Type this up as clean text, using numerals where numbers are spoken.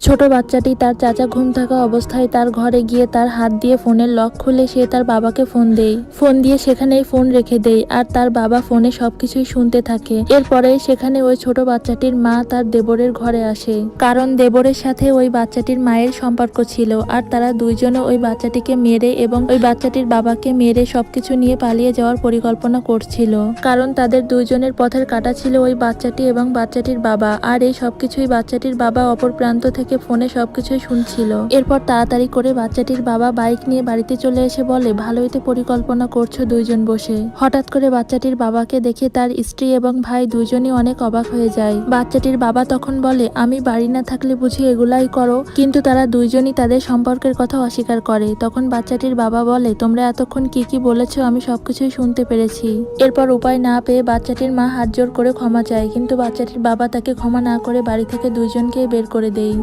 ছোট বাচ্চাটি তার চাচা ঘুম থাকা অবস্থায় তার ঘরে গিয়ে তার হাত দিয়ে ফোনের লক খুলে সে তার বাবাকে ফোন দেয়। ফোন দিয়ে সেখানেই ফোন রেখে দেয় আর তার বাবা ফোনে সবকিছুই শুনতে থাকে। এরপরে সেখানে ওই ছোট বাচ্চাটির মা তার দেবরের ঘরে আসে, কারণ দেবরের সাথে ওই বাচ্চাটির মায়ের সম্পর্ক ছিল আর তারা দুইজনে ওই বাচ্চাটিকে মেরে এবং ওই বাচ্চাটির বাবাকে মেরে সবকিছু নিয়ে পালিয়ে যাওয়ার পরিকল্পনা করছিল, কারণ তাদের দুইজনের পথের কাটা ছিল ওই বাচ্চাটি এবং বাচ্চাটির বাবা। আর এই সবকিছুই বাচ্চাটির বাবা অপর প্রান্ত থেকে ফোনে সবকিছুই শুনছিল। এরপর তাড়াতাড়ি করে বাচ্চাটির বাবা বাইক নিয়ে বাড়িতে চলে এসে বলে, ভালোই তো পরিকল্পনা করছো দুইজন বসে। হঠাৎ করে বাচ্চাটির বাবাকে দেখে তার স্ত্রী এবং ভাই দুইজনই অনেক অবাক হয়ে যায়। বাচ্চাটির বাবা তখন বলে, আমি বাড়ি না থাকলে বুঝি এগুলাই করো? কিন্তু তারা দুইজনই তাদের সম্পর্কের কথা অস্বীকার করে। তখন বাচ্চাটির বাবা বলে, তোমরা এতক্ষণ কি কি বলেছো আমি সবকিছুই শুনতে পেরেছি। এরপর উপায় না পেয়ে বাচ্চাটির মা হাত জোর করে ক্ষমা চায়, কিন্তু বাচ্চাটির বাবা তাকে ক্ষমা না করে বাড়ি থেকে দুইজনকেই বের করে দেয়।